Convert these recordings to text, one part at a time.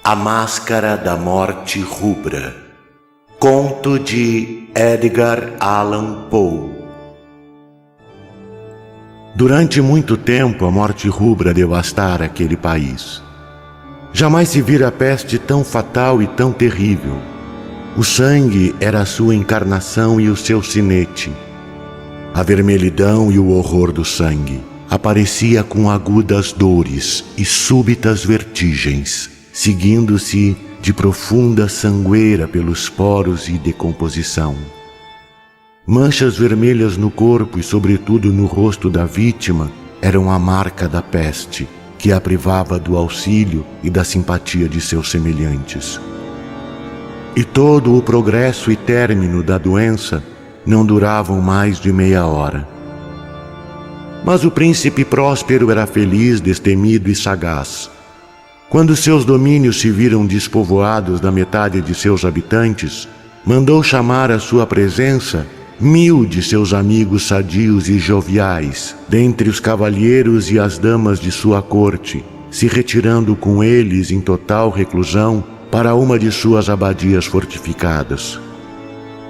A Máscara da Morte Rubra. Conto de Edgar Allan Poe. Durante muito tempo a morte rubra devastara aquele país. Jamais se vira peste tão fatal e tão terrível. O sangue era a sua encarnação e o seu sinete. A vermelhidão e o horror do sangue aparecia com agudas dores e súbitas vertigens, seguindo-se de profunda sangueira pelos poros e decomposição. Manchas vermelhas no corpo e sobretudo no rosto da vítima eram a marca da peste, que a privava do auxílio e da simpatia de seus semelhantes. E todo o progresso e término da doença não duravam mais de meia hora. Mas o príncipe Próspero era feliz, destemido e sagaz. Quando seus domínios se viram despovoados da metade de seus habitantes, mandou chamar à sua presença 1000 de seus amigos sadios e joviais, dentre os cavalheiros e as damas de sua corte, se retirando com eles em total reclusão para uma de suas abadias fortificadas.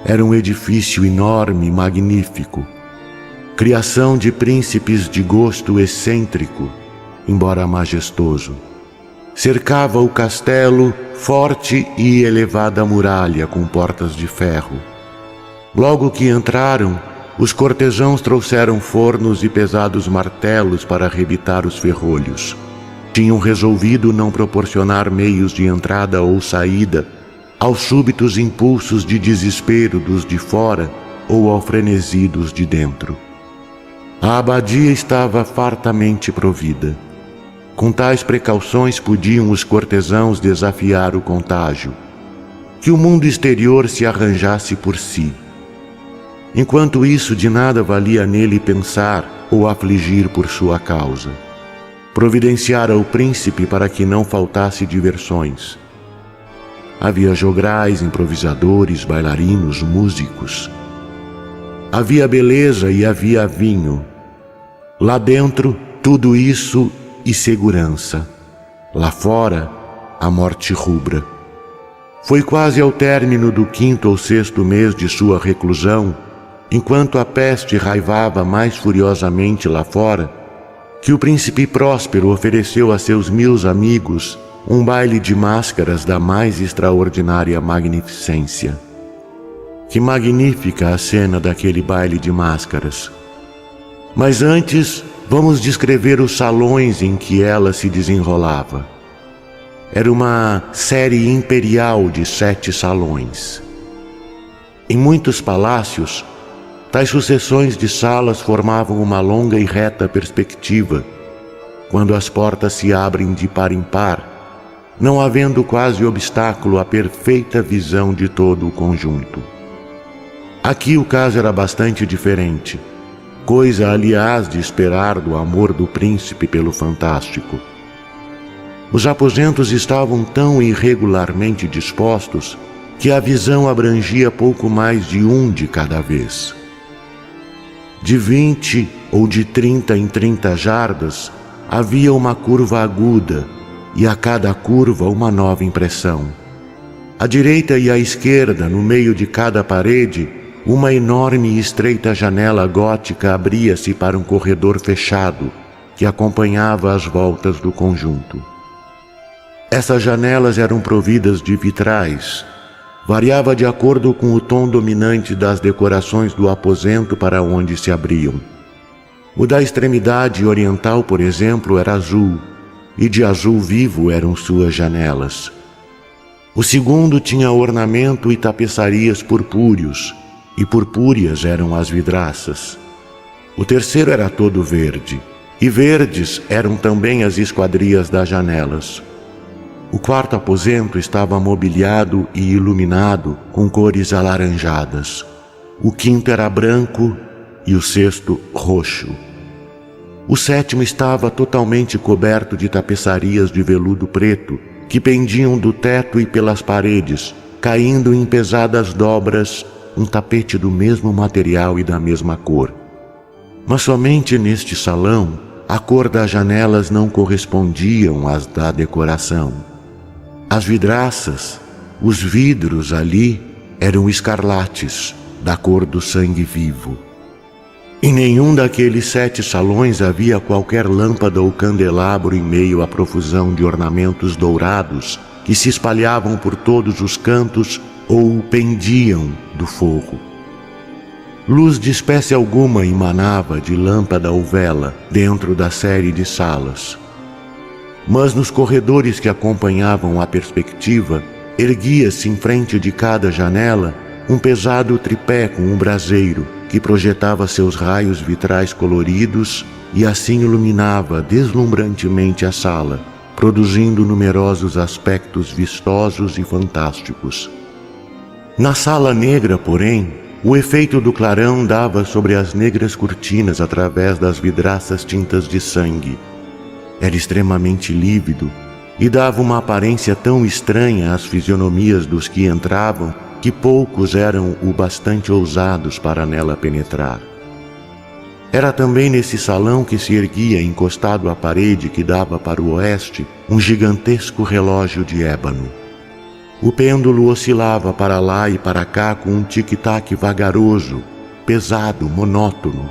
Era um edifício enorme e magnífico, criação de príncipes de gosto excêntrico, embora majestoso. Cercava o castelo forte e elevada muralha com portas de ferro. Logo que entraram, os cortesãos trouxeram fornos e pesados martelos para arrebitar os ferrolhos. Tinham resolvido não proporcionar meios de entrada ou saída aos súbitos impulsos de desespero dos de fora ou ao frenesi dos de dentro. A abadia estava fartamente provida. Com tais precauções podiam os cortesãos desafiar o contágio, que o mundo exterior se arranjasse por si. Enquanto isso, de nada valia nele pensar ou afligir por sua causa. Providenciara o príncipe para que não faltasse diversões. Havia jograis, improvisadores, bailarinos, músicos. Havia beleza e havia vinho. Lá dentro, tudo isso e segurança. Lá fora, a morte rubra. Foi quase ao término do 5º ou 6º mês de sua reclusão, enquanto a peste raivava mais furiosamente lá fora, que o príncipe Próspero ofereceu a seus 1000 amigos um baile de máscaras da mais extraordinária magnificência. Que magnífica a cena daquele baile de máscaras! Mas antes, vamos descrever os salões em que ela se desenrolava. Era uma série imperial de 7 salões. Em muitos palácios, tais sucessões de salas formavam uma longa e reta perspectiva, quando as portas se abrem de par em par, não havendo quase obstáculo à perfeita visão de todo o conjunto. Aqui o caso era bastante diferente. Coisa, aliás, de esperar do amor do príncipe pelo fantástico. Os aposentos estavam tão irregularmente dispostos que a visão abrangia pouco mais de um de cada vez. De 20 ou de 30 em 30 jardas, havia uma curva aguda, e a cada curva uma nova impressão. À direita e à esquerda, no meio de cada parede, uma enorme e estreita janela gótica abria-se para um corredor fechado, que acompanhava as voltas do conjunto. Essas janelas eram providas de vitrais. Variava de acordo com o tom dominante das decorações do aposento para onde se abriam. O da extremidade oriental, por exemplo, era azul, e de azul vivo eram suas janelas. O segundo tinha ornamento e tapeçarias purpúreos, e purpúreas eram as vidraças. O terceiro era todo verde, e verdes eram também as esquadrias das janelas. O quarto aposento estava mobiliado e iluminado com cores alaranjadas. O quinto era branco e o sexto roxo. O sétimo estava totalmente coberto de tapeçarias de veludo preto que pendiam do teto e pelas paredes, caindo em pesadas dobras, um tapete do mesmo material e da mesma cor. Mas somente neste salão, a cor das janelas não correspondiam às da decoração. As vidraças, os vidros ali eram escarlates, da cor do sangue vivo. Em nenhum daqueles 7 salões havia qualquer lâmpada ou candelabro em meio à profusão de ornamentos dourados que se espalhavam por todos os cantos ou pendiam do forro. Luz de espécie alguma emanava de lâmpada ou vela dentro da série de salas. Mas nos corredores que acompanhavam a perspectiva, erguia-se em frente de cada janela um pesado tripé com um braseiro que projetava seus raios vitrais coloridos e assim iluminava deslumbrantemente a sala, produzindo numerosos aspectos vistosos e fantásticos. Na sala negra, porém, o efeito do clarão dava sobre as negras cortinas através das vidraças tintas de sangue. Era extremamente lívido e dava uma aparência tão estranha às fisionomias dos que entravam que poucos eram o bastante ousados para nela penetrar. Era também nesse salão que se erguia, encostado à parede que dava para o oeste, um gigantesco relógio de ébano. O pêndulo oscilava para lá e para cá com um tic-tac vagaroso, pesado, monótono.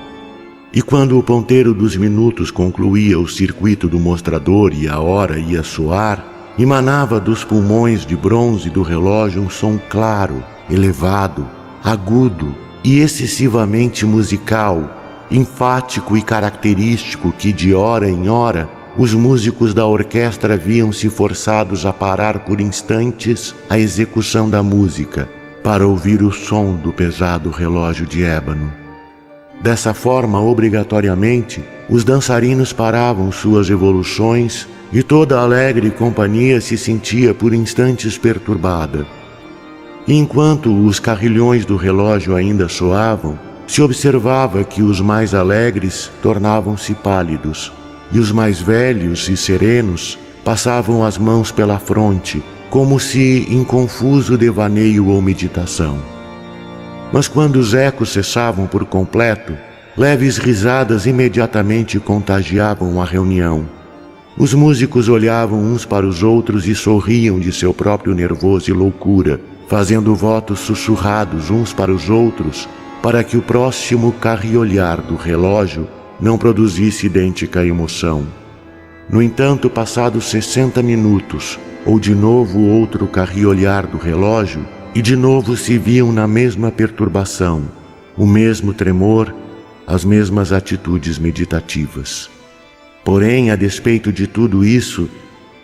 E quando o ponteiro dos minutos concluía o circuito do mostrador e a hora ia soar, emanava dos pulmões de bronze do relógio um som claro, elevado, agudo e excessivamente musical, enfático e característico que, de hora em hora, os músicos da orquestra viam-se forçados a parar por instantes a execução da música para ouvir o som do pesado relógio de ébano. Dessa forma, obrigatoriamente, os dançarinos paravam suas evoluções e toda a alegre companhia se sentia por instantes perturbada. E enquanto os carrilhões do relógio ainda soavam, se observava que os mais alegres tornavam-se pálidos, e os mais velhos e serenos passavam as mãos pela fronte, como se em confuso devaneio ou meditação. Mas quando os ecos cessavam por completo, leves risadas imediatamente contagiavam a reunião. Os músicos olhavam uns para os outros e sorriam de seu próprio nervoso e loucura, fazendo votos sussurrados uns para os outros, para que o próximo carriolhar do relógio não produzisse idêntica emoção. No entanto, passados 60 minutos, ou de novo outro carriolhar do relógio, e de novo se viam na mesma perturbação, o mesmo tremor, as mesmas atitudes meditativas. Porém, a despeito de tudo isso,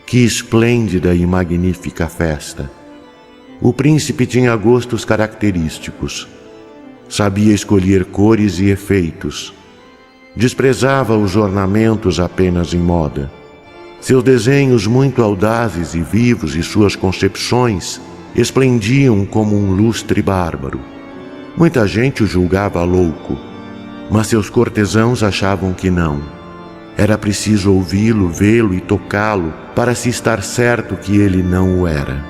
que esplêndida e magnífica festa! O príncipe tinha gostos característicos. Sabia escolher cores e efeitos. Desprezava os ornamentos apenas em moda. Seus desenhos muito audazes e vivos e suas concepções esplendiam como um lustre bárbaro. Muita gente o julgava louco, mas seus cortesãos achavam que não. Era preciso ouvi-lo, vê-lo e tocá-lo para se estar certo que ele não o era.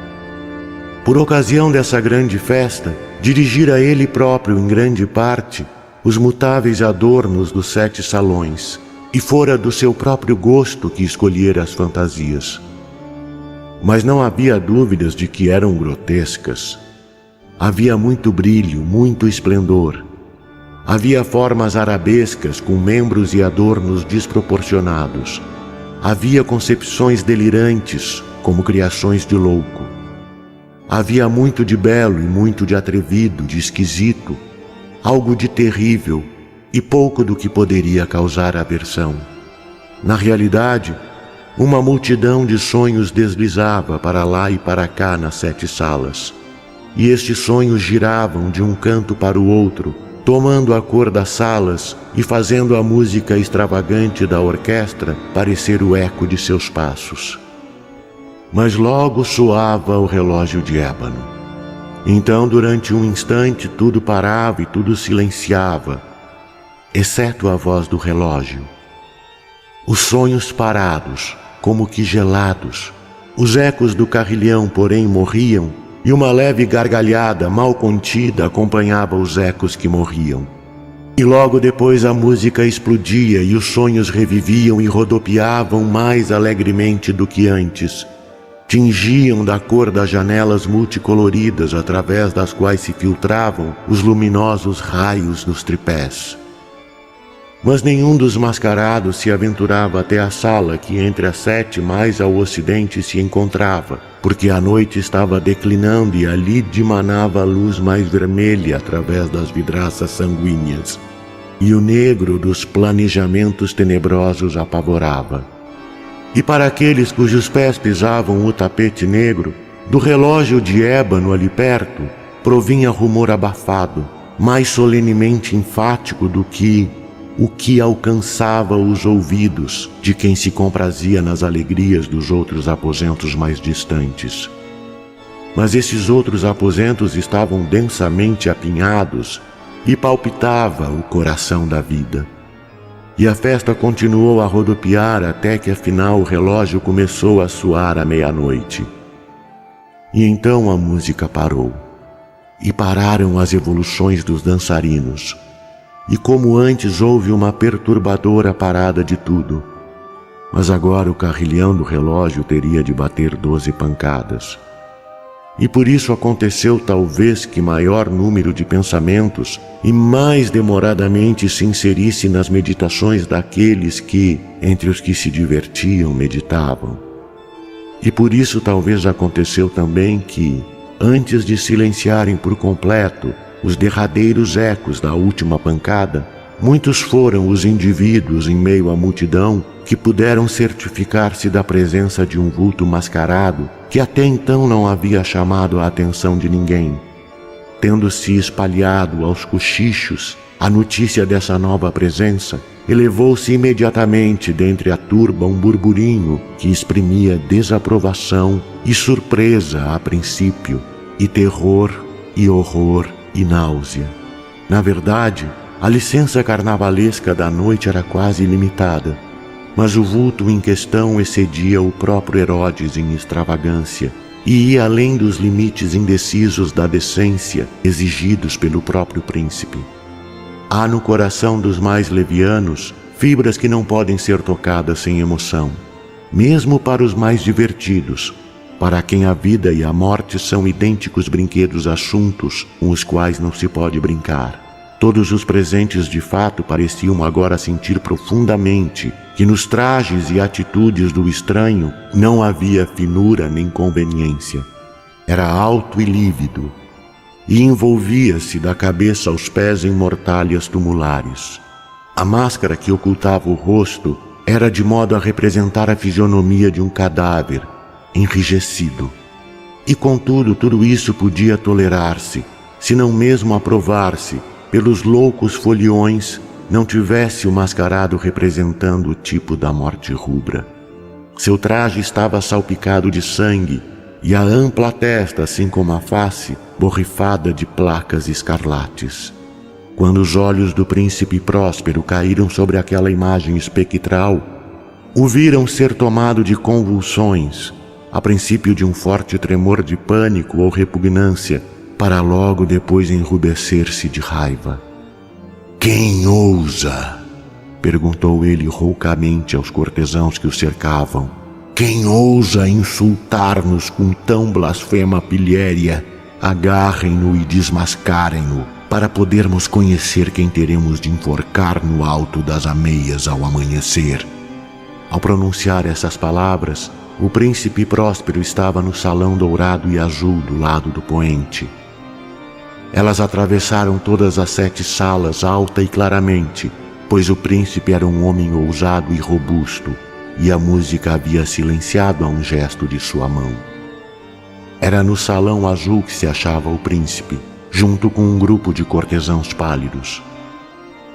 Por ocasião dessa grande festa, dirigira ele próprio, em grande parte, os mutáveis adornos dos 7 salões, e fora do seu próprio gosto que escolhera as fantasias. Mas não havia dúvidas de que eram grotescas. Havia muito brilho, muito esplendor. Havia formas arabescas com membros e adornos desproporcionados. Havia concepções delirantes, como criações de louco. Havia muito de belo e muito de atrevido, de esquisito, algo de terrível e pouco do que poderia causar aversão. Na realidade, uma multidão de sonhos deslizava para lá e para cá nas 7 salas, e estes sonhos giravam de um canto para o outro, tomando a cor das salas e fazendo a música extravagante da orquestra parecer o eco de seus passos. Mas logo soava o relógio de ébano. Então, durante um instante, tudo parava e tudo silenciava, exceto a voz do relógio. Os sonhos parados, como que gelados. Os ecos do carrilhão, porém, morriam, e uma leve gargalhada mal contida acompanhava os ecos que morriam. E logo depois a música explodia e os sonhos reviviam e rodopiavam mais alegremente do que antes, tingiam da cor das janelas multicoloridas através das quais se filtravam os luminosos raios dos tripés. Mas nenhum dos mascarados se aventurava até a sala que entre as 7 mais ao ocidente se encontrava, porque a noite estava declinando e ali dimanava a luz mais vermelha através das vidraças sanguíneas, e o negro dos planejamentos tenebrosos apavorava. E para aqueles cujos pés pisavam o tapete negro, do relógio de ébano ali perto, provinha rumor abafado, mais solenemente enfático do que o que alcançava os ouvidos de quem se comprazia nas alegrias dos outros aposentos mais distantes. Mas esses outros aposentos estavam densamente apinhados e palpitava o coração da vida. E a festa continuou a rodopiar até que afinal o relógio começou a soar à meia-noite. E então a música parou, e pararam as evoluções dos dançarinos. E como antes houve uma perturbadora parada de tudo, mas agora o carrilhão do relógio teria de bater 12 pancadas. E por isso aconteceu talvez que maior número de pensamentos e mais demoradamente se inserisse nas meditações daqueles que, entre os que se divertiam, meditavam. E por isso talvez aconteceu também que, antes de silenciarem por completo os derradeiros ecos da última pancada, muitos foram os indivíduos em meio à multidão que puderam certificar-se da presença de um vulto mascarado que até então não havia chamado a atenção de ninguém. Tendo-se espalhado aos cochichos a notícia dessa nova presença, elevou-se imediatamente dentre a turba um burburinho que exprimia desaprovação e surpresa a princípio, e terror e horror e náusea. Na verdade, a licença carnavalesca da noite era quase ilimitada, mas o vulto em questão excedia o próprio Herodes em extravagância e ia além dos limites indecisos da decência exigidos pelo próprio príncipe. Há no coração dos mais levianos fibras que não podem ser tocadas sem emoção, mesmo para os mais divertidos, para quem a vida e a morte são idênticos brinquedos assuntos com os quais não se pode brincar. Todos os presentes de fato pareciam agora sentir profundamente que nos trajes e atitudes do estranho não havia finura nem conveniência. Era alto e lívido, e envolvia-se da cabeça aos pés em mortalhas tumulares. A máscara que ocultava o rosto era de modo a representar a fisionomia de um cadáver, enrijecido. E contudo tudo isso podia tolerar-se, se não mesmo aprovar-se, pelos loucos foliões não tivesse o mascarado representando o tipo da morte rubra. Seu traje estava salpicado de sangue, e a ampla testa, assim como a face, borrifada de placas escarlates. Quando os olhos do príncipe Próspero caíram sobre aquela imagem espectral, o viram ser tomado de convulsões, a princípio de um forte tremor de pânico ou repugnância, para logo depois enrubescer-se de raiva. "Quem ousa?" perguntou ele roucamente aos cortesãos que o cercavam. "Quem ousa insultar-nos com tão blasfema pilhéria? Agarrem-no e desmascarem-no, para podermos conhecer quem teremos de enforcar no alto das ameias ao amanhecer." Ao pronunciar essas palavras, o príncipe Próspero estava no salão dourado e azul do lado do poente. Elas atravessaram todas as 7 salas alta e claramente, pois o príncipe era um homem ousado e robusto, e a música havia silenciado a um gesto de sua mão. Era no salão azul que se achava o príncipe, junto com um grupo de cortesãos pálidos.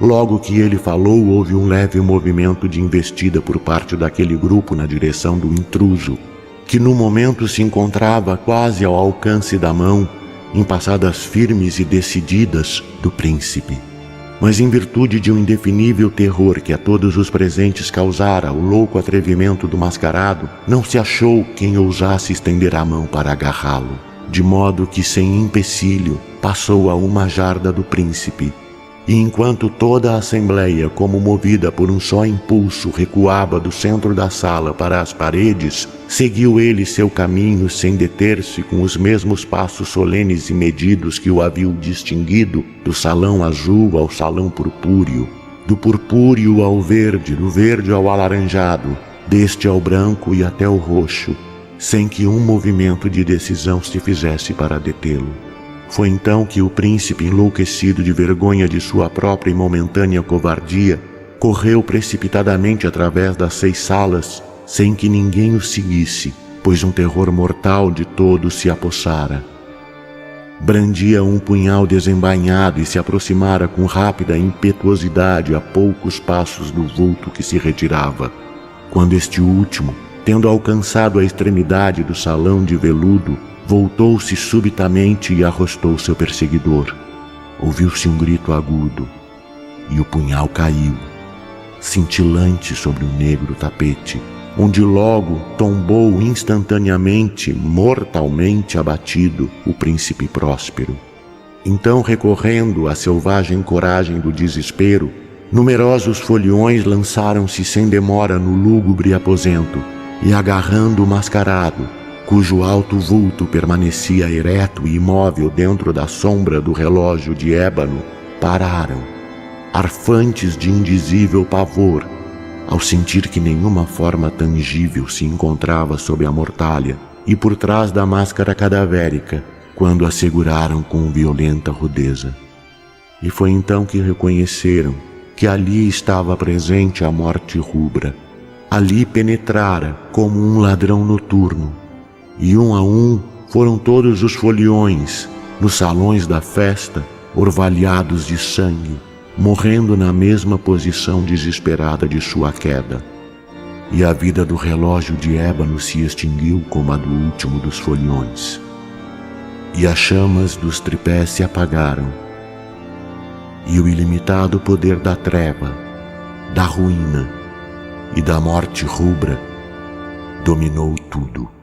Logo que ele falou, houve um leve movimento de investida por parte daquele grupo na direção do intruso, que no momento se encontrava quase ao alcance da mão, em passadas firmes e decididas do príncipe. Mas em virtude de um indefinível terror que a todos os presentes causara o louco atrevimento do mascarado, não se achou quem ousasse estender a mão para agarrá-lo, de modo que sem empecilho passou a uma jarda do príncipe, E enquanto toda a assembleia, como movida por um só impulso, recuava do centro da sala para as paredes, seguiu ele seu caminho sem deter-se, com os mesmos passos solenes e medidos que o haviam distinguido do salão azul ao salão purpúreo, do purpúreo ao verde, do verde ao alaranjado, deste ao branco e até o roxo, sem que um movimento de decisão se fizesse para detê-lo. Foi então que o príncipe, enlouquecido de vergonha de sua própria e momentânea covardia, correu precipitadamente através das 6 salas, sem que ninguém o seguisse, pois um terror mortal de todos se apossara. Brandia um punhal desembainhado e se aproximara com rápida impetuosidade a poucos passos do vulto que se retirava, quando este último, tendo alcançado a extremidade do salão de veludo, voltou-se subitamente e arrostou seu perseguidor. Ouviu-se um grito agudo, e o punhal caiu, cintilante sobre o negro tapete, onde logo tombou instantaneamente, mortalmente abatido, o príncipe Próspero. Então, recorrendo à selvagem coragem do desespero, numerosos foliões lançaram-se sem demora no lúgubre aposento, e agarrando o mascarado, cujo alto vulto permanecia ereto e imóvel dentro da sombra do relógio de ébano, pararam, arfantes de indizível pavor, ao sentir que nenhuma forma tangível se encontrava sob a mortalha e por trás da máscara cadavérica, quando a seguraram com violenta rudeza. E foi então que reconheceram que ali estava presente a morte rubra. Ali penetrara como um ladrão noturno, e um a um foram todos os foliões, nos salões da festa, orvalhados de sangue, morrendo na mesma posição desesperada de sua queda. E a vida do relógio de ébano se extinguiu como a do último dos foliões. E as chamas dos tripés se apagaram, e o ilimitado poder da treva, da ruína e da morte rubra dominou tudo.